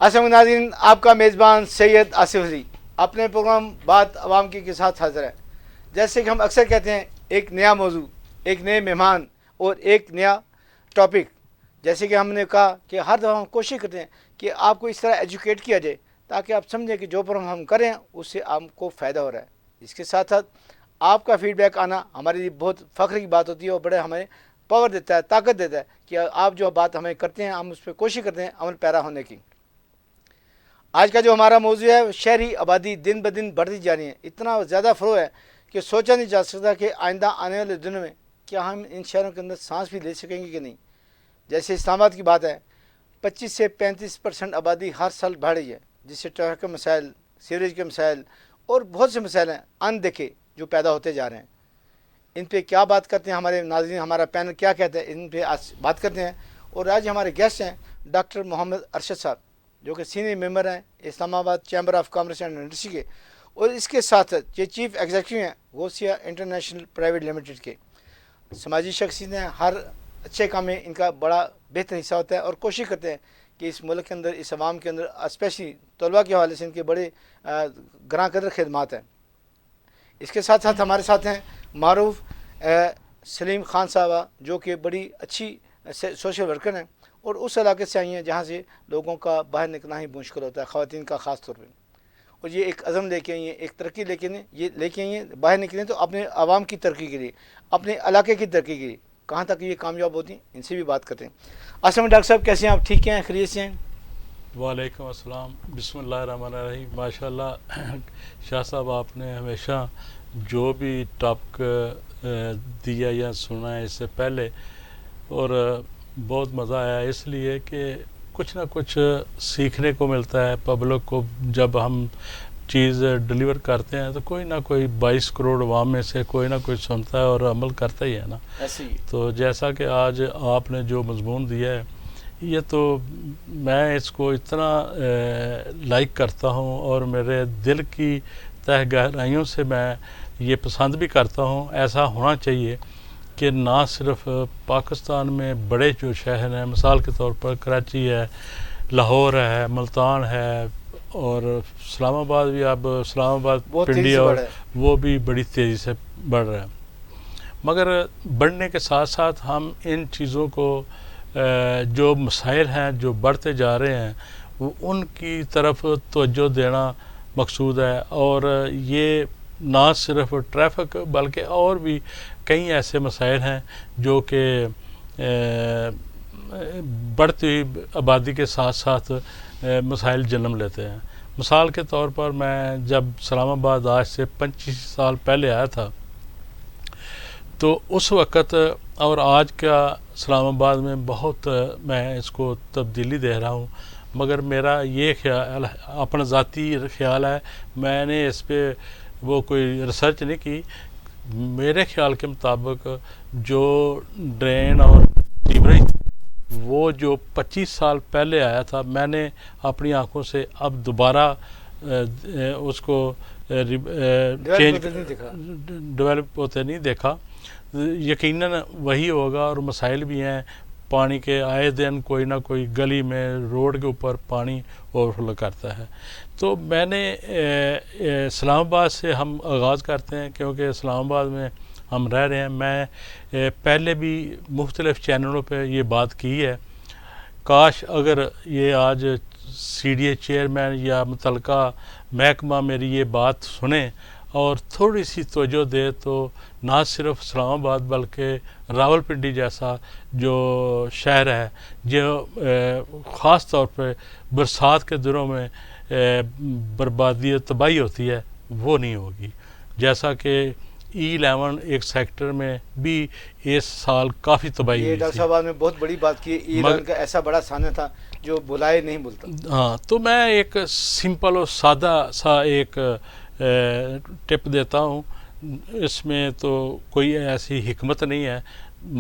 السلام ناظرین، آپ کا میزبان سید آصف علی اپنے پروگرام بات عوام کی کے ساتھ حاضر ہے۔ جیسے کہ ہم اکثر کہتے ہیں، ایک نیا موضوع، ایک نئے مہمان اور ایک نیا ٹاپک۔ جیسے کہ ہم نے کہا کہ ہر دفعہ ہم کوشش کرتے ہیں کہ آپ کو اس طرح ایجوکیٹ کیا جائے تاکہ آپ سمجھیں کہ جو پروگرام ہم کریں اس سے آپ کو فائدہ ہو رہا ہے۔ اس کے ساتھ ساتھ آپ کا فیڈ بیک آنا ہمارے لیے بہت فخر کی بات ہوتی ہے اور بڑے ہمیں پاور دیتا ہے، طاقت دیتا ہے کہ آپ جو بات ہمیں کرتے ہیں ہم اس پہ کوشش کرتے ہیں عمل پیرا ہونے کی۔ آج کا جو ہمارا موضوع ہے، شہری آبادی دن بدن بڑھتی جا رہی ہے، اتنا زیادہ فلو ہے کہ سوچا نہیں جا سکتا کہ آئندہ آنے والے دنوں میں کیا ہم ان شہروں کے اندر سانس بھی لے سکیں گے کہ نہیں۔ جیسے اسلام آباد کی بات ہے، 25 سے 35% آبادی ہر سال بڑھ رہی ہے، جس سے ٹریفک کے مسائل، سیوریج کے مسائل اور بہت سے مسائل ہیں ان دیکھے جو پیدا ہوتے جا رہے ہیں۔ ان پہ کیا بات کرتے ہیں ہمارے ناظرین، ہمارا پینل کیا کہتا ہے، ان پہ آج بات کرتے ہیں۔ اور آج ہمارے گیسٹ ہیں ڈاکٹر محمد ارشد صاحب، جو کہ سینئر ممبر ہیں اسلام آباد chamber of commerce and industry کے، اور اس کے ساتھ یہ چیف ایگزیکٹو ہیں غوثیہ انٹرنیشنل پرائیویٹ لمیٹڈ کے۔ سماجی شخصیت ہیں، ہر اچھے کام میں ان کا بڑا بہتر حصہ ہوتا ہے اور کوشش کرتے ہیں کہ اس ملک کے اندر، اس عوام کے اندر، اسپیشلی طلباء کے حوالے سے ان کے بڑے گراں قدر خدمات ہیں۔ اس کے ساتھ ساتھ ہمارے ساتھ ہیں معروف سلیم خان صاحبہ، جو کہ بڑی اچھی سوشل ورکر ہیں اور اس علاقے سے آئی ہیں جہاں سے لوگوں کا باہر نکلنا ہی مشکل ہوتا ہے، خواتین کا خاص طور پہ۔ اور یہ ایک عزم لے کے آئی ہیں، ایک ترقی لے کے آئی ہیں، باہر نکلیں تو اپنے عوام کی ترقی کے لیے، اپنے علاقے کی ترقی کے لیے کہاں تک یہ کامیاب ہوتی ہیں، ان سے بھی بات کرتے ہیں۔ السلام ڈاکٹر صاحب، کیسے ہیں آپ؟ ٹھیک ہیں؟ خیریت سے ہیں؟ وعلیکم السلام، بسم اللہ الرحمن الرحیم۔ ماشاء اللہ شاہ صاحب، آپ نے ہمیشہ جو بھی ٹاپک دیا یا سنا ہے اس سے پہلے، اور بہت مزہ آیا اس لیے کہ کچھ نہ کچھ سیکھنے کو ملتا ہے پبلک کو۔ جب ہم چیز ڈلیور کرتے ہیں تو کوئی نہ کوئی 22 کروڑ عوام میں سے کوئی نہ کوئی سنتا ہے اور عمل کرتا ہی ہے نا۔ تو جیسا کہ آج آپ نے جو مضمون دیا ہے، یہ تو میں اس کو اتنا لائک کرتا ہوں اور میرے دل کی تہ گہرائیوں سے میں یہ پسند بھی کرتا ہوں۔ ایسا ہونا چاہیے کہ نہ صرف پاکستان میں بڑے جو شہر ہیں، مثال کے طور پر کراچی ہے، لاہور ہے، ملتان ہے، اور اسلام آباد بھی، اب اسلام آباد پنڈی اور وہ بھی بڑی تیزی سے بڑھ رہا ہے، مگر بڑھنے کے ساتھ ساتھ ہم ان چیزوں کو جو مسائل ہیں جو بڑھتے جا رہے ہیں ان کی طرف توجہ دینا مقصود ہے۔ اور یہ نہ صرف ٹریفک بلکہ اور بھی کئی ایسے مسائل ہیں جو کہ بڑھتی آبادی کے ساتھ ساتھ مسائل جنم لیتے ہیں۔ مثال کے طور پر میں جب اسلام آباد آج سے 25 سال پہلے آیا تھا تو اس وقت اور آج کا اسلام آباد میں بہت میں اس کو تبدیلی دے رہا ہوں، مگر میرا یہ خیال، اپنا ذاتی خیال ہے، میں نے اس پہ وہ کوئی ریسرچ نہیں کی، میرے خیال کے مطابق جو ڈرین اور سیوریج وہ جو 25 سال پہلے آیا تھا، میں نے اپنی آنکھوں سے اب دوبارہ اس کو ڈیولپ ہوتے نہیں دیکھا۔ یقیناً وہی ہوگا، اور مسائل بھی ہیں، پانی کے آئے دن کوئی نہ کوئی گلی میں، روڈ کے اوپر پانی اوورفلو کرتا ہے۔ تو میں نے اسلام آباد سے ہم آغاز کرتے ہیں کیونکہ اسلام آباد میں ہم رہ رہے ہیں۔ میں پہلے بھی مختلف چینلوں پہ یہ بات کی ہے، کاش اگر یہ آج سی ڈی اے چیئرمین یا متعلقہ محکمہ میری یہ بات سنیں اور تھوڑی سی توجہ دے تو نہ صرف اسلام آباد بلکہ راولپنڈی جیسا جو شہر ہے، جو خاص طور پہ برسات کے دنوں میں بربادی و تباہی ہوتی ہے، وہ نہیں ہوگی۔ جیسا کہ E11 ایک سیکٹر میں بھی اس سال کافی تباہی ہوئی تھی۔ ڈاکٹر صاحب نے بہت بڑی بات کی، E11 کا ایسا بڑا سانحہ تھا جو بلائے نہیں بولتا۔ ہاں، تو میں ایک سمپل اور سادہ سا ایک ٹپ دیتا ہوں، اس میں تو کوئی ایسی حکمت نہیں ہے۔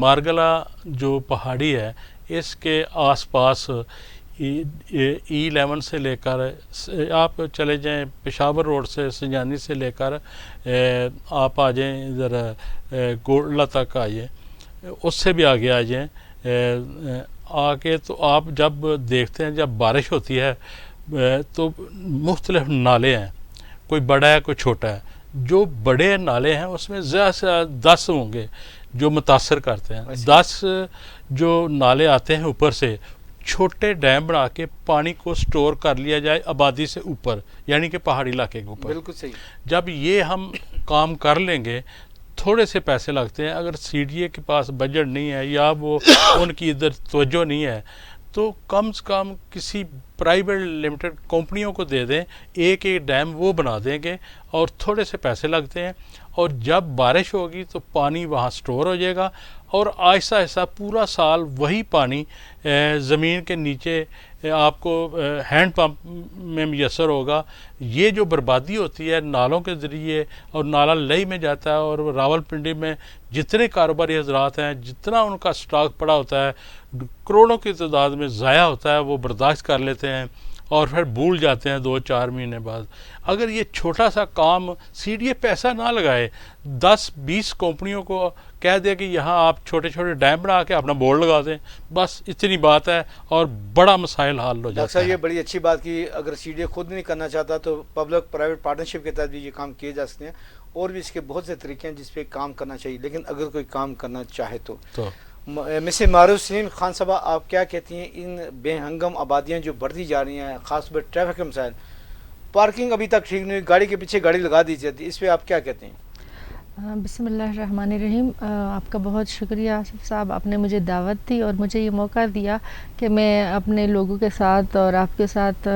مارگلا جو پہاڑی ہے، اس کے آس پاس E11 سے لے کر آپ چلے جائیں پشاور روڈ سے، سنجانی سے لے کر آپ آ جائیں ادھر گولڈا تک آ جائیں، اس سے بھی آگے آ جائیں، آ کے تو آپ جب دیکھتے ہیں جب بارش ہوتی ہے تو مختلف نالے ہیں، کوئی بڑا ہے کوئی چھوٹا ہے. جو بڑے نالے ہیں اس میں زیادہ سے زیادہ 10 ہوں گے جو متاثر کرتے ہیں. 10 جو نالے آتے ہیں اوپر سے، چھوٹے ڈیم بنا کے پانی کو سٹور کر لیا جائے آبادی سے اوپر، یعنی کہ پہاڑی علاقے کے اوپر. بالکل صحیح. جب یہ ہم کام کر لیں گے، تھوڑے سے پیسے لگتے ہیں. اگر سی ڈی اے کے پاس بجٹ نہیں ہے یا وہ ان کی ادھر توجہ نہیں ہے تو کم سے کم کسی پرائیویٹ لمیٹڈ کمپنیوں کو دے دیں، ایک ڈیم وہ بنا دیں گے اور تھوڑے سے پیسے لگتے ہیں. اور جب بارش ہوگی تو پانی وہاں سٹور ہو جائے گا اور آہستہ آہستہ پورا سال وہی پانی زمین کے نیچے آپ کو ہینڈ پمپ میں میسر ہوگا. یہ جو بربادی ہوتی ہے نالوں کے ذریعے، اور نالا لئی میں جاتا ہے، اور راول پنڈی میں جتنے کاروباری حضرات ہیں جتنا ان کا سٹاک پڑا ہوتا ہے کروڑوں کی تعداد میں ضائع ہوتا ہے، وہ برداشت کر لیتے ہیں اور پھر بھول جاتے ہیں 2-4 مہینے بعد. اگر یہ چھوٹا سا کام سی ڈی اے پیسہ نہ لگائے، 10-20 کمپنیوں کو کہہ دے کہ یہاں آپ چھوٹے چھوٹے ڈیم بنا کے اپنا بورڈ لگا دیں، بس اتنی بات ہے اور بڑا مسائل حل ہو جاتا ہے. یہ بڑی اچھی بات کی. اگر سی ڈی اے خود نہیں کرنا چاہتا تو پبلک پرائیویٹ پارٹنرشپ کے تحت بھی یہ کام کیے جا سکتے ہیں، اور بھی اس کے بہت سے طریقے ہیں جس پہ کام کرنا چاہیے. لیکن اگر کوئی کام کرنا چاہے تو مسز معروف سلیم خان صاحبہ، آپ کیا کہتی ہیں ان بے ہنگم آبادیاں جو بڑھتی جا رہی ہیں، خاص طور پر ٹریفک کے مسائل، پارکنگ ابھی تک ٹھیک نہیں، گاڑی کے پیچھے گاڑی لگا دی جاتی، اس پہ آپ کیا کہتے ہیں؟ بسم اللہ الرحمن الرحیم. آپ کا بہت شکریہ آصف صاحب، آپ نے مجھے دعوت دی اور مجھے یہ موقع دیا کہ میں اپنے لوگوں کے ساتھ اور آپ کے ساتھ،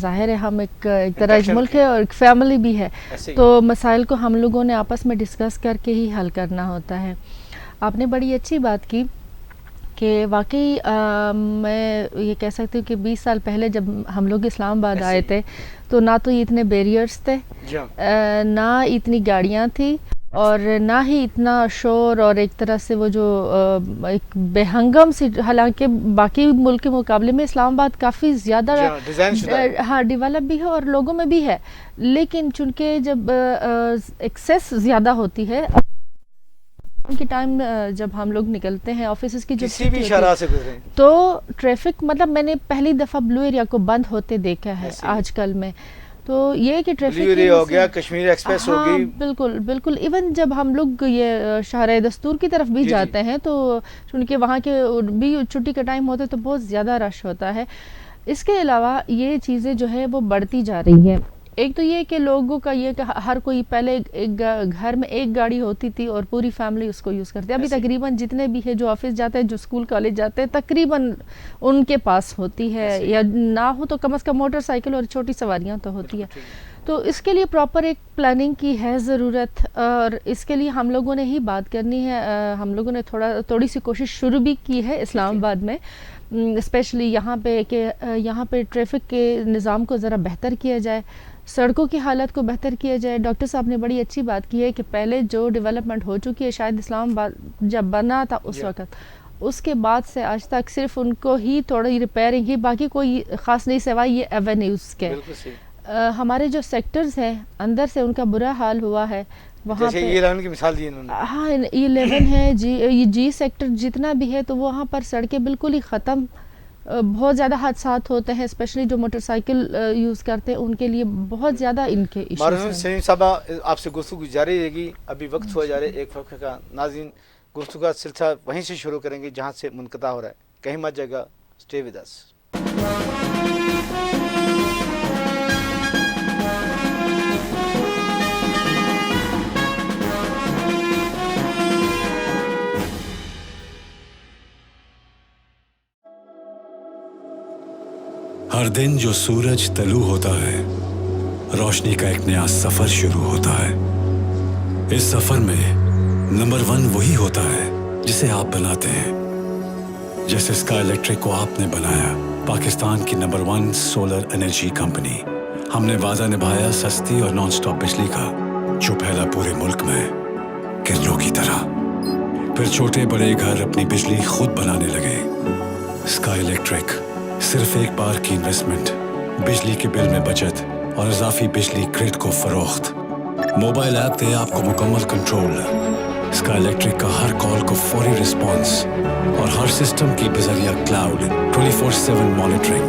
ظاہر ہے ہم ایک طرح ایک ملک ہے اور ایک فیملی بھی ہے، تو مسائل کو ہم لوگوں نے آپس میں ڈسکس کر کے ہی حل کرنا ہوتا ہے. آپ نے بڑی اچھی بات کی کہ واقعی میں یہ کہہ سکتی ہوں کہ 20 سال پہلے جب ہم لوگ اسلام آباد آئے تھے تو نہ تو اتنے بیریئرز تھے، نہ اتنی گاڑیاں تھیں، اور نہ ہی اتنا شور اور ایک طرح سے وہ جو ایک بے ہنگم سی، حالانکہ باقی ملک کے مقابلے میں اسلام آباد کافی زیادہ ہاں ڈیولپ بھی ہے اور لوگوں میں بھی ہے، لیکن چونکہ جب ایکسیس زیادہ ہوتی ہے کی ٹائم جب ہم لوگ نکلتے ہیں آفیسز کی کسی بھی شرح سے گزرے تو ٹریفک، مطلب میں نے پہلی دفعہ بلو ایریا کو بند ہوتے دیکھا ہے آج کل میں. تو یہ کہ ٹریفک ہو گیا، کشمیر ایکسپریس ہو گئی، بالکل بالکل. ایون جب ہم لوگ یہ شاہراہ دستور کی طرف بھی جاتے ہیں تو چونکہ وہاں کے بھی چھٹی کا ٹائم ہوتا ہے تو بہت زیادہ رش ہوتا ہے. اس کے علاوہ یہ چیزیں جو ہے وہ بڑھتی جا رہی ہیں. ایک تو یہ کہ لوگوں کا یہ کہ ہر کوئی پہلے ایک گھر میں ایک گاڑی ہوتی تھی اور پوری فیملی اس کو یوز کرتی ہے. ابھی تقریباً جتنے بھی ہے جو آفس جاتے ہیں، جو اسکول کالج جاتے ہیں، تقریباً ان کے پاس ہوتی ہے، یا نہ ہو تو کم از کم موٹر سائیکل اور چھوٹی سواریاں تو ہوتی ہے. تو اس کے لیے پراپر ایک پلاننگ کی ہے ضرورت، اور اس کے لیے ہم لوگوں نے ہی بات کرنی ہے. ہم لوگوں نے تھوڑی سی کوشش شروع بھی کی ہے اسلام آباد میں، اسپیشلی یہاں پہ کہ یہاں پہ ٹریفک کے نظام کو ذرا بہتر کیا جائے، سڑکوں کی حالت کو بہتر کیا جائے. ڈاکٹر صاحب نے بڑی اچھی بات کی ہے کہ پہلے جو ڈیولپمنٹ ہو چکی ہے، شاید اسلام آباد جب بنا تھا اس وقت، اس کے بعد سے آج تک صرف ان کو ہی تھوڑی ریپیئرنگ ہی، باقی کوئی خاص نہیں سوائے یہ ایونیوز کے. ہمارے جو سیکٹرز ہیں اندر سے ان کا برا حال ہوا ہے. وہاں پہ E11 کی مثال دی انہوں نے. ہاں E11 ہے، جی سیکٹر جتنا بھی ہے، تو وہاں پر سڑکیں بالکل ہی ختم، بہت زیادہ حادثات ہوتے ہیں، اسپیشلی جو موٹر سائیکل یوز کرتے ہیں ان کے لیے بہت زیادہ ان کے ایشوز ہیں. سلیم صاحبہ، آپ سے گفتگو جاری رہے گی، ابھی وقت ہوا جا رہا ہے ایک وقت کا. ناظرین، گفتگو کا سلسلہ وہیں سے شروع کریں گے جہاں سے منقطع ہو رہا ہے، کہیں مت جائے گا. Stay with us. ہر دن جو سورج طلوع ہوتا ہے، روشنی کا ایک نیا سفر شروع ہوتا ہے. اس سفر میں نمبر 1 وہی ہوتا ہے جسے آپ بناتے ہیں. جیسے اسکائی الیکٹرک کو آپ نے بنایا، پاکستان کی نمبر 1 سولر انرجی کمپنی. ہم نے وعدہ نبھایا سستی اور نان سٹاپ بجلی کا، جو پھیلا پورے ملک میں کرنوں کی طرح. پھر چھوٹے بڑے گھر اپنی بجلی خود بنانے لگے. اسکائی الیکٹرک، صرف ایک بار کی انویسٹمنٹ، بجلی کے بل میں بچت اور اضافی بجلی گرڈ کو فروخت. موبائل ایپ دے آپ کو مکمل کنٹرول. اسکائی الیکٹرک کا ہر کال کو فوری رسپانس اور ہر سسٹم کی بذریعہ کلاؤڈ 24/7 مانیٹرنگ.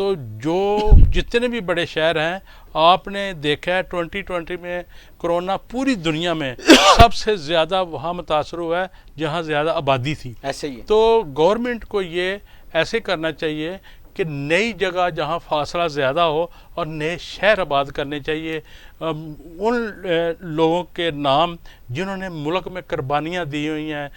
تو جو جتنے بھی بڑے شہر ہیں آپ نے دیکھا ہے 2020 میں کرونا پوری دنیا میں سب سے زیادہ وہاں متاثر ہوا ہے جہاں زیادہ آبادی تھی. ایسے ہی تو گورنمنٹ کو یہ ایسے کرنا چاہیے کہ نئی جگہ جہاں فاصلہ زیادہ ہو اور نئے شہر آباد کرنے چاہیے. ان لوگوں کے نام جنہوں نے ملک میں قربانیاں دی ہوئی ہیں،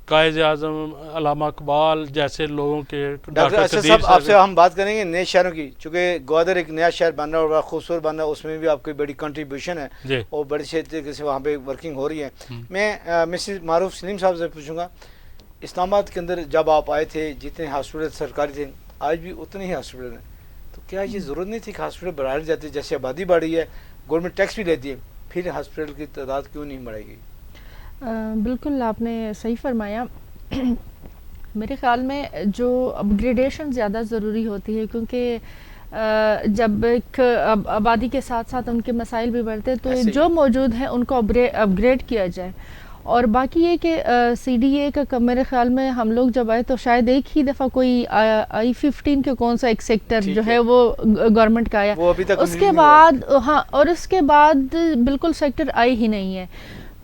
قائد اعظم علامہ اقبال جیسے لوگوں کے، ڈاکٹر اسد صاحب آپ سے ہم بات کریں گے نئے شہروں کی، چونکہ گوادر ایک نیا شہر بن رہا ہے اور بڑا خوبصورت بن رہا ہے، اس میں بھی آپ کی بڑی کنٹریبیوشن ہے جی اور بڑی اچھے طریقے سے وہاں پہ ورکنگ ہو رہی ہے. میں مسز معروف سلیم صاحب سے پوچھوں گا، اسلام آباد کے اندر جب آپ آئے تھے جتنے ہاسپٹل سرکاری تھے آج بھی اتنے ہی ہاسپٹل ہیں، تو کیا یہ ضرورت نہیں تھی کہ ہاسپٹل بڑھائی جاتی؟ جیسے آبادی بڑھی ہے، گورنمنٹ ٹیکس بھی لیتی ہے، پھر ہاسپٹل کی تعداد کیوں نہیں بڑھے گی؟ بالکل آپ نے صحیح فرمایا. میرے خیال میں جو اپگریڈیشن زیادہ ضروری ہوتی ہے، کیونکہ جب ایک آبادی کے ساتھ ساتھ ان کے مسائل بھی بڑھتے ہیں، تو جو موجود ہیں ان کو اپگریڈ کیا جائے. اور باقی یہ کہ سی ڈی اے کا میرے خیال میں ہم لوگ جب آئے تو شاید ایک ہی دفعہ کوئی I-15 کے کون سا ایک سیکٹر جو ہے وہ گورنمنٹ کا آیا، اس کے بعد ہاں، اور اس کے بعد بالکل سیکٹر آئی ہی نہیں ہے.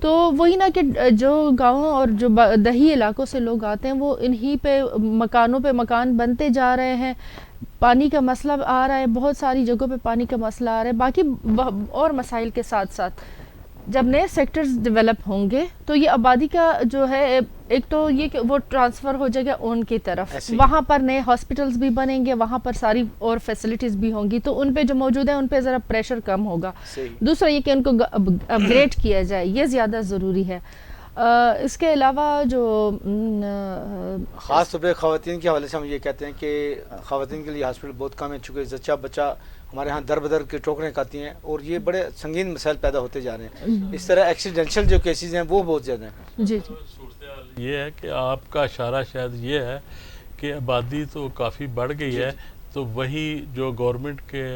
تو وہی نا کہ جو گاؤں اور جو دیہی علاقوں سے لوگ آتے ہیں وہ انہی پہ مکانوں پہ مکان بنتے جا رہے ہیں. پانی کا مسئلہ آ رہا ہے، بہت ساری جگہوں پہ پانی کا مسئلہ آ رہا ہے. باقی اور مسائل کے ساتھ ساتھ جب نئے سیکٹرز ڈیولپ ہوں گے تو یہ آبادی کا جو ہے ایک تو یہ کہ وہ ٹرانسفر ہو جائے گا ان کی طرف، وہاں پر نئے ہاسپٹلز بھی بنیں گے، وہاں پر ساری اور فیسلٹیز بھی ہوں گی، تو ان پہ جو موجود ہیں ان پہ ذرا پریشر کم ہوگا. دوسرا یہ کہ ان کو اپگریڈ کیا جائے، یہ زیادہ ضروری ہے. اس کے علاوہ جو خاص طور پہ خواتین کے حوالے سے ہم یہ کہتے ہیں کہ خواتین کے لیے ہاسپٹل بہت کم ہے، چونکہ زچہ بچہ ہمارے ہاں در بدر کے ٹوکریں کھاتی ہیں اور یہ بڑے سنگین مسائل پیدا ہوتے جا رہے ہیں. اس طرح ایکسیڈنشل جو کیسز ہیں وہ بہت زیادہ ہیں. جی یہ ہے کہ آپ کا اشارہ شاید یہ ہے کہ آبادی تو کافی بڑھ گئی ہے، تو وہی جو گورنمنٹ کے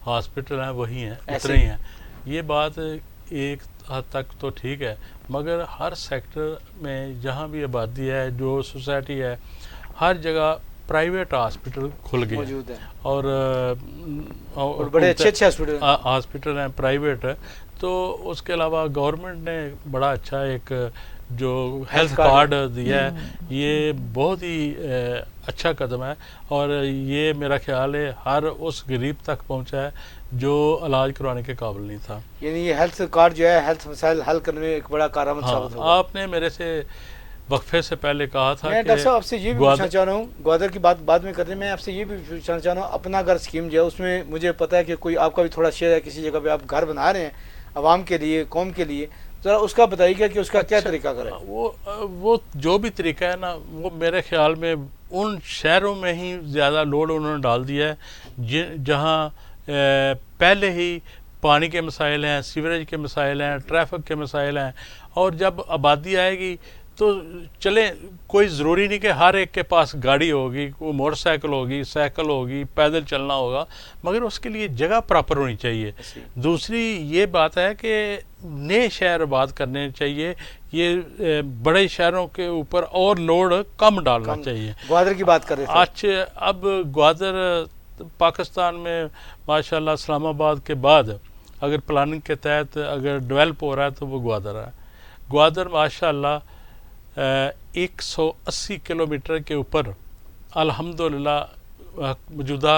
ہاسپٹل ہیں وہی ہیں، اتنے ہی ہیں. یہ بات ایک حد تک تو ٹھیک ہے، مگر ہر سیکٹر میں جہاں بھی آبادی ہے، جو سوسائٹی ہے، ہر جگہ پرائیویٹ ہاسپٹل کھل گئے موجود ہیں اور بڑے اچھے اچھے ہاسپٹل ہیں پرائیویٹ. تو اس کے علاوہ گورنمنٹ نے بڑا اچھا ایک جو ہیلتھ کارڈ دیا ہے، یہ بہت ہی اچھا قدم ہے، اور یہ میرا خیال ہے ہر اس غریب تک پہنچا ہے جو علاج کروانے کے قابل نہیں تھا. یعنی یہ ہیلتھ کارڈ جو ہے ہیلتھ مسائل حل کرنے میں ایک بڑا کارآمد ثابت ہوگا. آپ نے میرے سے وقفے سے پہلے کہا تھا میں ڈاکٹر صاحب آپ سے یہ بھی پوچھنا چاہ رہا ہوں، گوادر کی بات بعد میں کرتے ہیں، میں آپ سے یہ بھی پوچھنا چاہ رہا ہوں، اپنا گھر اسکیم جو ہے اس میں مجھے پتہ ہے کہ کوئی آپ کا بھی تھوڑا شیئر ہے، کسی جگہ پہ آپ گھر بنا رہے ہیں عوام کے لیے، قوم کے لیے، ذرا اس کا بتائیے گا کہ اس کا کیا طریقہ کار ہے؟ وہ جو بھی طریقہ ہے نا، وہ میرے خیال میں ان شہروں میں ہی زیادہ لوڈ انہوں نے ڈال دیا ہے جہاں پہلے ہی پانی کے مسائل ہیں، سیوریج کے مسائل ہیں، ٹریفک کے مسائل ہیں. اور جب آبادی آئے گی تو چلیں، کوئی ضروری نہیں کہ ہر ایک کے پاس گاڑی ہوگی، کوئی موٹر سائیکل ہوگی، سائیکل ہوگی، پیدل چلنا ہوگا، مگر اس کے لیے جگہ پراپر ہونی چاہیے. دوسری یہ بات ہے کہ نئے شہر آباد کرنے چاہیے، یہ بڑے شہروں کے اوپر اور لوڈ کم ڈالنا چاہیے. گوادر کی بات کر رہے تھے. اب گوادر پاکستان میں ماشاءاللہ اسلام آباد کے بعد اگر پلاننگ کے تحت اگر ڈیولپ ہو رہا ہے تو وہ گوادر ہے. گوادر ماشاءاللہ 180 کلومیٹر کے اوپر الحمدللہ موجودہ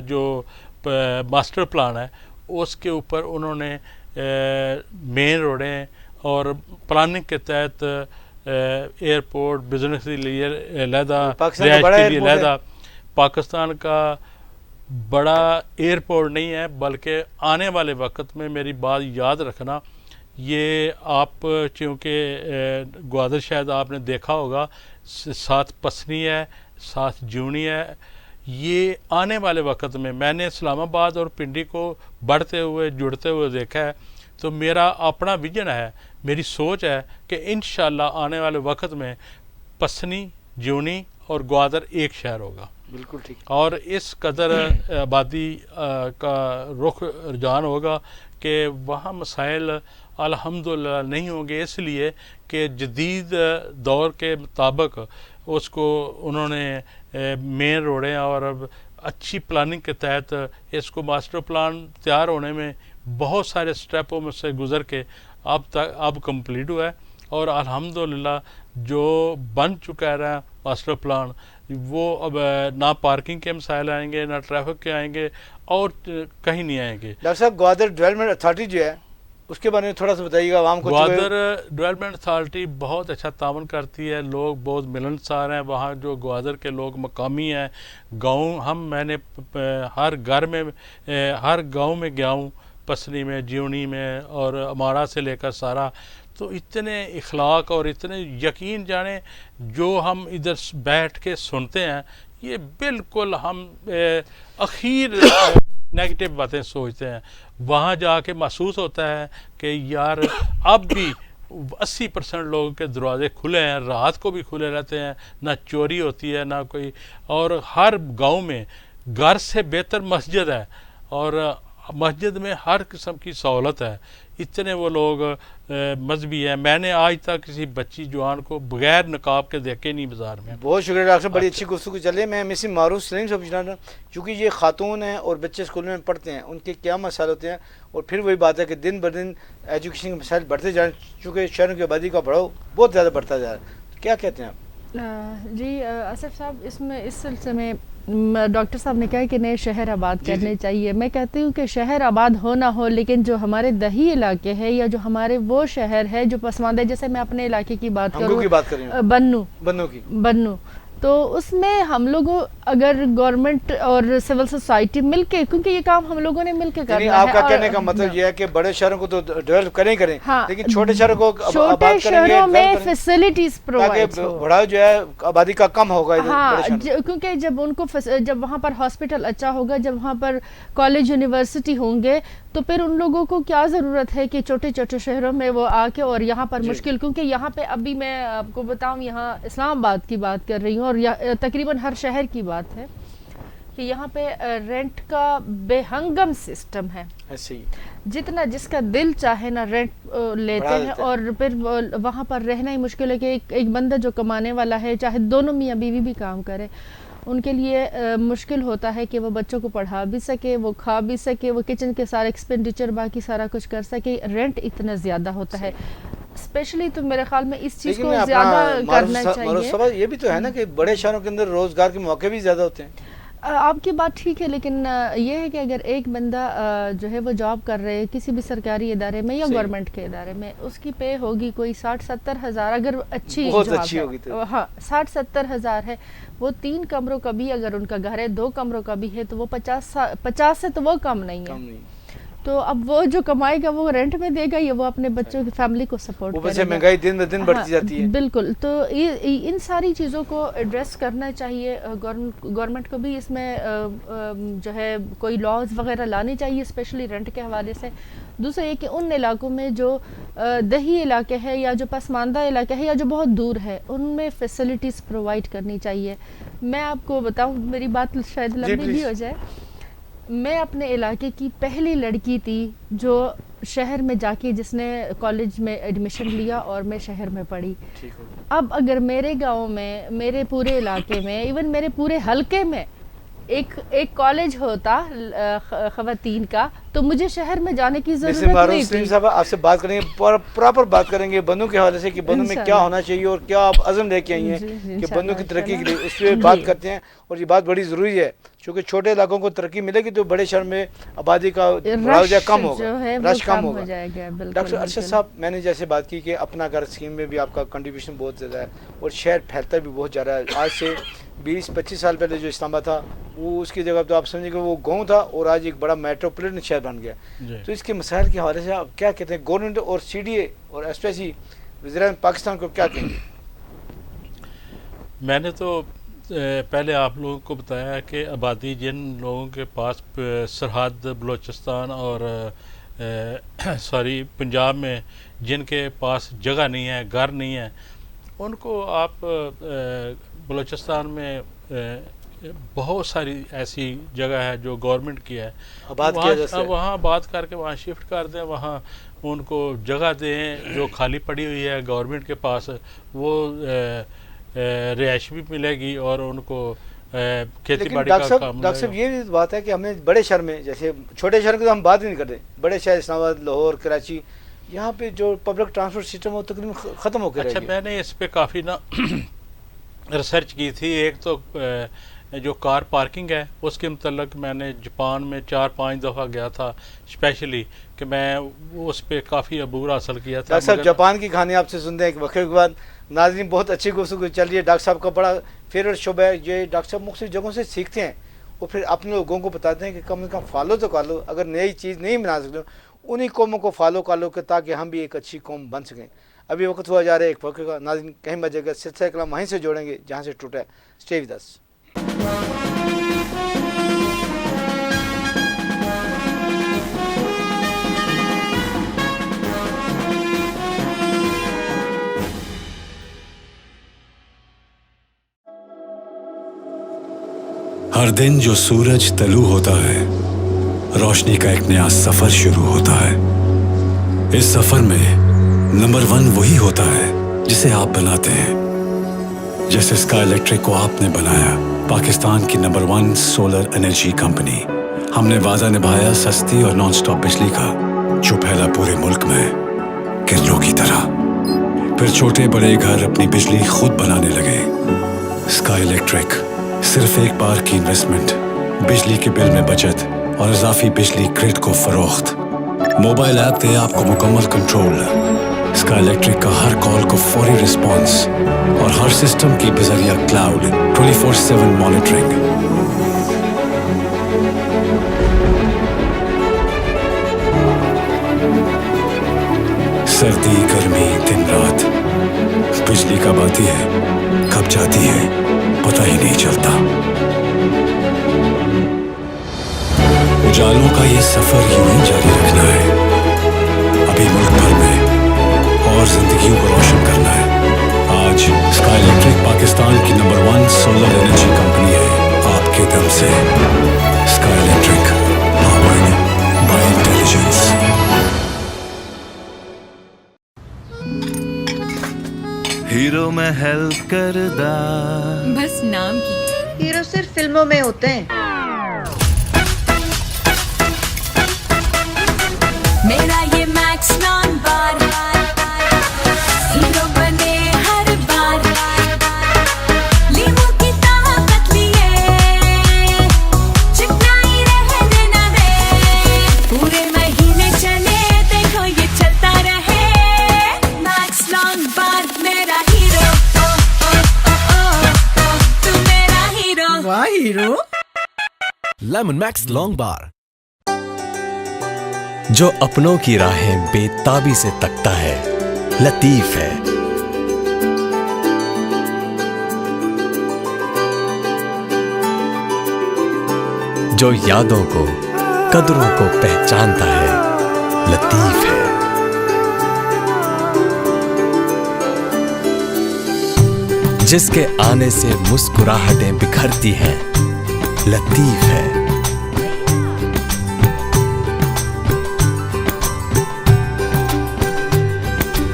جو ماسٹر پلان ہے اس کے اوپر انہوں نے مین روڈیں اور پلاننگ کے تحت ایئرپورٹ، بزنس کے لیے علیحدہ، رہائش کے لیے علیحدہ. پاکستان کا بڑا ایئرپورٹ نہیں ہے، بلکہ آنے والے وقت میں میری بات یاد رکھنا، یہ آپ چونکہ گوادر شاید آپ نے دیکھا ہوگا، ساتھ پسنی ہے، ساتھ جونی ہے، یہ آنے والے وقت میں نے اسلام آباد اور پنڈی کو بڑھتے ہوئے جڑتے ہوئے دیکھا ہے. تو میرا اپنا ویژن ہے، میری سوچ ہے کہ انشاءاللہ آنے والے وقت میں پسنی، جونی اور گوادر ایک شہر ہوگا. بالکل ٹھیک. اور اس قدر آبادی کا رخ رجحان ہوگا کہ وہاں مسائل الحمدللہ نہیں ہوں گے، اس لیے کہ جدید دور کے مطابق اس کو انہوں نے مین روڈیں اور اچھی پلاننگ کے تحت اس کو ماسٹر پلان تیار ہونے میں بہت سارے سٹیپوں میں سے گزر کے اب کمپلیٹ ہوا ہے، اور الحمدللہ جو بن چکا ہے ماسٹر پلان وہ اب نہ پارکنگ کے مسائل آئیں گے، نہ ٹریفک کے آئیں گے، اور کہیں نہیں آئیں گے۔ ڈاکٹر صاحب گوادر ڈیولپمنٹ اتھارٹی جو ہے اس کے بارے میں تھوڑا سا بتائیے گا عوام کو۔ گوادر ڈیولپمنٹ اتھارٹی بہت اچھا تعاون کرتی ہے، لوگ بہت ملنسار ہیں وہاں، جو گوادر کے لوگ مقامی ہیں، گاؤں میں نے ہر گاؤں میں گیا ہوں، پسنی میں، جیونی میں، اور امارا سے لے کر سارا، تو اتنے اخلاق اور اتنے یقین جانے جو ہم ادھر بیٹھ کے سنتے ہیں، یہ بالکل ہم اخیر نیگیٹو باتیں سوچتے ہیں، وہاں جا کے محسوس ہوتا ہے کہ یار اب بھی 80% لوگوں کے دروازے کھلے ہیں، رات کو بھی کھلے رہتے ہیں، نہ چوری ہوتی ہے نہ کوئی، اور ہر گاؤں میں گھر سے بہتر مسجد ہے، اور مسجد میں ہر قسم کی سہولت ہے، اتنے وہ لوگ مذہبی ہیں۔ میں نے آج تک کسی بچی جوان کو بغیر نقاب کے دیکھے نہیں بازار میں۔ بہت شکریہ ڈاکٹر صاحب، بڑی اچھی گفتگو چلے۔ میں مسی معروف سلیم سے پوچھنا تھا، چونکہ یہ خاتون ہیں اور بچے اسکول میں پڑھتے ہیں، ان کے کیا مسائل ہوتے ہیں، اور پھر وہی بات ہے کہ دن بہ دن ایجوکیشن کے مسائل بڑھتے جا رہے ہیں، چونکہ شہروں کی آبادی کا بڑھاؤ بہت زیادہ بڑھتا جا رہا ہے، کیا کہتے ہیں آپ؟ جی آصف صاحب، اس سلسلے میں ڈاکٹر صاحب نے کہا کہ نئے شہر آباد کرنے چاہیے۔ میں کہتی ہوں کہ شہر آباد ہو نہ ہو، لیکن جو ہمارے دیہی علاقے ہے یا جو ہمارے وہ شہر ہے جو پسماندہ، جیسے میں اپنے علاقے کی بات کروں، بنو، تو اس میں ہم لوگوں اگر گورنمنٹ اور سول سوسائٹی مل کے، کیونکہ یہ کام ہم لوگوں نے مل کے کرنا ہے۔ آپ کا کہنے کا مطلب یہ ہے کہ بڑے شہروں کو تو ڈیولپ کریں لیکن چھوٹے شہروں کو چھوٹے شہروں میں فیسلٹیز پرووائڈ ہو، بڑھاؤ جو ہے آبادی کا کم ہوگا۔ ہاں، کیونکہ جب وہاں پر ہاسپٹل اچھا ہوگا، جب وہاں پر کالج یونیورسٹی ہوں گے، تو پھر ان لوگوں کو کیا ضرورت ہے کہ چھوٹے چھوٹے شہروں میں وہ آ کے، اور یہاں پر مشکل، کیونکہ یہاں پہ ابھی میں آپ کو بتاؤں، یہاں اسلام آباد کی بات کر رہی ہوں، اور تقریباً ہر شہر کی بات ہے کہ یہاں پہ رینٹ کا بے ہنگم سسٹم ہے، جتنا جس کا دل چاہے نا رینٹ لیتے ہیں، اور پھر وہاں پر رہنا ہی مشکل ہے کہ ایک بندہ جو کمانے والا ہے، چاہے دونوں میاں بیوی بھی کام کرے، ان کے لیے مشکل ہوتا ہے کہ وہ بچوں کو پڑھا بھی سکے، وہ کھا بھی سکے، وہ کچن کے سارے ایکسپینڈیچر باقی سارا کچھ کر سکے۔ رینٹ اتنا زیادہ ہوتا ہے، اسپیشلی تو میرے خیال میں اس چیز کو زیادہ کرنا چاہیے۔ یہ بھی تو ہے نا کہ بڑے شہروں کے اندر روزگار کے موقع بھی زیادہ ہوتے ہیں۔ آپ کی بات ٹھیک ہے، لیکن یہ ہے کہ اگر ایک بندہ جو ہے وہ جاب کر رہے ہے کسی بھی سرکاری ادارے میں یا گورنمنٹ کے ادارے میں، اس کی پے ہوگی کوئی 60-70 ہزار، اگر اچھی ہوگی تو ہاں 60-70 ہزار ہے۔ وہ 3 کمروں کا بھی اگر ان کا گھر ہے، 2 کمروں کا بھی ہے، تو وہ 50 سے تو وہ کم نہیں ہے۔ تو اب وہ جو کمائے گا وہ رینٹ میں دے گا یا وہ اپنے بچوں کی فیملی کو سپورٹ کرے گا؟ مہنگائی دن بہ دن بڑھتی جاتی ہے۔ بالکل، تو ان ساری چیزوں کو ایڈریس کرنا چاہیے گورنمنٹ کو بھی، اس میں جو ہے کوئی لاز وغیرہ لانے چاہیے، اسپیشلی رینٹ کے حوالے سے۔ دوسرا یہ کہ ان علاقوں میں جو دیہی علاقے ہیں یا جو پسماندہ علاقے ہیں یا جو بہت دور ہے، ان میں فیسلٹیز پرووائڈ کرنی چاہیے۔ میں آپ کو بتاؤں، میری بات شاید لمبی بھی ہو جائے، میں اپنے علاقے کی پہلی لڑکی تھی جو شہر میں جا کے جس نے کالج میں ایڈمیشن لیا اور میں شہر میں پڑھی۔ اب اگر میرے گاؤں میں، میرے پورے علاقے میں، ایون میرے پورے حلقے میں ایک کالج ہوتا خواتین کا، تو مجھے شہر میں جانے کی ضرورت نہیں تھی۔ صاحب آپ سے بات کریں گے، پراپر بات کریں گے بنو کے حوالے سے کہ بنو میں کیا ہونا چاہیے اور کیا آپ عزم لے کے آئی ہیں کہ بنو کی ترقی کے لیے، اس پہ بات کرتے ہیں۔ اور یہ بات بڑی ضروری ہے، چونکہ چھوٹے علاقوں کو ترقی ملے گی تو بڑے شہر میں آبادی کا بڑھاؤ کم ہوگا، رش کم ہوگا۔ ڈاکٹر ارشد صاحب، میں نے جیسے بات کی کہ اپنا گھر اسکیم میں بھی آپ کا کنٹریبیوشن بہت زیادہ ہے، اور شہر پھیلتا بھی بہت زیادہ ہے۔ آج سے 20-25 سال پہلے جو اسلام آباد تھا، وہ اس کی جگہ تو آپ سمجھیں کہ وہ گاؤں تھا، اور آج ایک بڑا میٹروپولیٹن شہر بن گیا۔ تو اس کے مسائل کے حوالے سے آپ کیا کہتے ہیں؟ گورنمنٹ اور CDA اور اسپیشلی وزیراعظم پاکستان کو کیا کہیں گے؟ میں نے تو پہلے آپ لوگوں کو بتایا کہ آبادی جن لوگوں کے پاس سرحد بلوچستان اور پنجاب میں جن کے پاس جگہ نہیں ہے، گھر نہیں ہے، ان کو آپ بلوچستان میں بہت ساری ایسی جگہ ہے جو گورنمنٹ کی ہے، وہاں بات کر کے وہاں شفٹ کر دیں، وہاں ان کو جگہ دیں جو خالی پڑی ہوئی ہے گورنمنٹ کے پاس، وہ رہائش بھی ملے گی اور ان کو کھیتی لیکن باڑی کا ڈاکٹر کام صاحب یہ بھی بات ہے کہ ہم نے بڑے شہر میں، جیسے چھوٹے شہر کی تو ہم بات ہی نہیں کرتے، بڑے شہر اسلام آباد، لاہور، کراچی، یہاں پہ جو پبلک ٹرانسپورٹ سسٹم ہے وہ تقریباً ختم ہو کے رہ اچھا گیا۔ میں نے اس پہ کافی نا ریسرچ کی تھی. ایک تو جو کار پارکنگ ہے اس کے متعلق میں نے جاپان میں 4-5 دفعہ گیا تھا اسپیشلی، کہ میں اس پہ کافی عبور حاصل کیا تھا. ڈاکٹر صاحب جاپان کی کہانی آپ سے سنتے ہیں ایک وقفے کے بعد. ناظرین بہت اچھی گفتگو چل رہی ہے. ڈاکٹر صاحب کا بڑا فیوریٹ شعبہ ہے یہ. ڈاکٹر صاحب مختلف جگہوں سے سیکھتے ہیں اور پھر اپنے لوگوں کو بتاتے ہیں کہ کم از کم فالو تو کر لو، اگر نئی چیز نہیں بنا سکتے انہی قوموں کو فالو کر لو کہ تاکہ ہم بھی ایک اچھی قوم بن سکیں. ابھی وقت ہوا جا رہا ہے ایک وقفے کا. ناظرین کہیں بجے گا، سلسلہ کلام وہیں سے جوڑیں گے جہاں سے ٹوٹا ہے. Stay with us. ہر دن جو سورج طلوع ہوتا ہے روشنی کا ایک نیا سفر شروع ہوتا ہے. اس سفر میں نمبر 1 وہی ہوتا ہے جسے آپ بناتے ہیں. جیسے اسکائی الیکٹرک کو آپ نے بنایا، پاکستان کی نمبر 1 سولر انرجی کمپنی. ہم نے وعدہ نبھایا سستی اور نان سٹاپ بجلی کا جو پھیلا پورے ملک میں کرلوں کی طرح. پھر چھوٹے بڑے گھر اپنی بجلی خود بنانے لگے. اسکائی الیکٹرک صرف ایک بار کی انویسٹمنٹ، بجلی کے بل میں بچت اور اضافی بجلی گرڈ کو فروخت. موبائل ایپ دے آپ کو مکمل کنٹرول. اسکائی الیکٹرک کا ہر کال کو فوری رسپانس اور ہر سسٹم کی بذریعہ کلاؤڈ 24/7 مانیٹرنگ. سردی گرمی دن رات بجلی کب آتی ہے کب جاتی ہے پتہ ہی نہیں چلتا. اجالوں کا یہ سفر یوں ہی جاری رکھنا ہے. ابھی ملک بھر میں اور زندگیوں کو روشن کرنا ہے. آج اسکائی الیکٹرک پاکستان کی نمبر 1 سولر انرجی کمپنی ہے. آپ کے دم سے sky electric powered by intelligence. Hero میں ہیلپ کردہ بس نام کی. ہیرو صرف فلموں میں ہوتے ہیں. میرا یہ میکس نام بار ہیرو بنے ہر بار. لیمو کی طاقت لیے چکنائی رہنے نہ دے. پورے مہینے چلے دیکھو یہ چلتا رہے. میکس لانگ بار میرا ہیرو. تو میرا ہیرو. واہ ہیرو. لیمن میکس لانگ بار جو اپنوں کی راہیں بے تابی سے تکتا ہے، لطیف ہے. جو یادوں کو قدروں کو پہچانتا ہے، لطیف ہے. جس کے آنے سے مسکراہٹیں بکھرتی ہیں، لطیف ہے.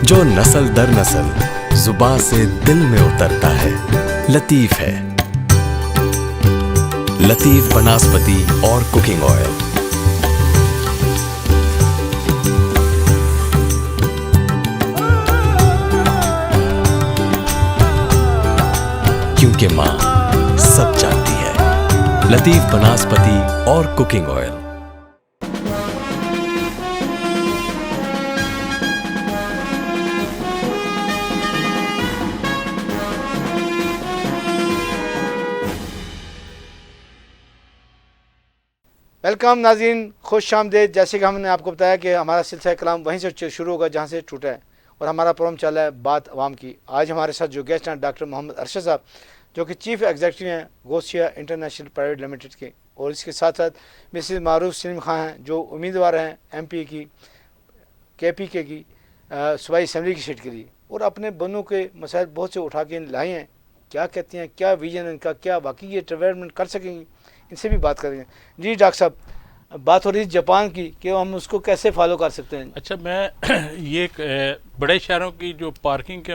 جو نسل در نسل زباں سے دل میں اترتا ہے، لطیف ہے. لطیف بناسپتی اور کوکنگ آئل. کیونکہ ماں سب جانتی ہے. لطیف بناسپتی اور کوکنگ آئل. ویلکم ناظرین، خوش آمدید. جیسے کہ ہم نے آپ کو بتایا کہ ہمارا سلسلہ کلام وہیں سے شروع ہوگا جہاں سے ٹوٹا ہے اور ہمارا پروگرام چل رہا ہے بات عوام کی. آج ہمارے ساتھ جو گیسٹ ہیں ڈاکٹر محمد ارشد صاحب جو کہ چیف ایگزیکٹو ہیں غوثیہ انٹرنیشنل پرائیویٹ لمیٹڈ کے، اور اس کے ساتھ ساتھ مسز معروف سلیم خان ہیں جو امیدوار ہیں ایم پی کی KPK کی صوبائی اسمبلی کی سیٹ کے لیے، اور اپنے بنوں کے مسائل بہت سے اٹھا کے لائے ہیں. کیا کہتے ہیں، کیا ویژن ان کا، کیا واقعی یہ ڈیولپمنٹ کر سکیں گی، ان سے بھی بات کریں گے. جی ڈاکٹر صاحب، بات ہو رہی ہے جاپان کی کہ ہم اس کو کیسے فالو کر سکتے ہیں. اچھا میں یہ بڑے شہروں کی جو پارکنگ کے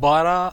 12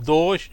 2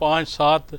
5-7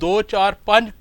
2-4-5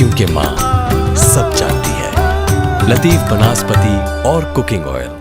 کیونکہ ماں سب جانتی ہے۔ لطیف بناسپتی اور کوکنگ آئل۔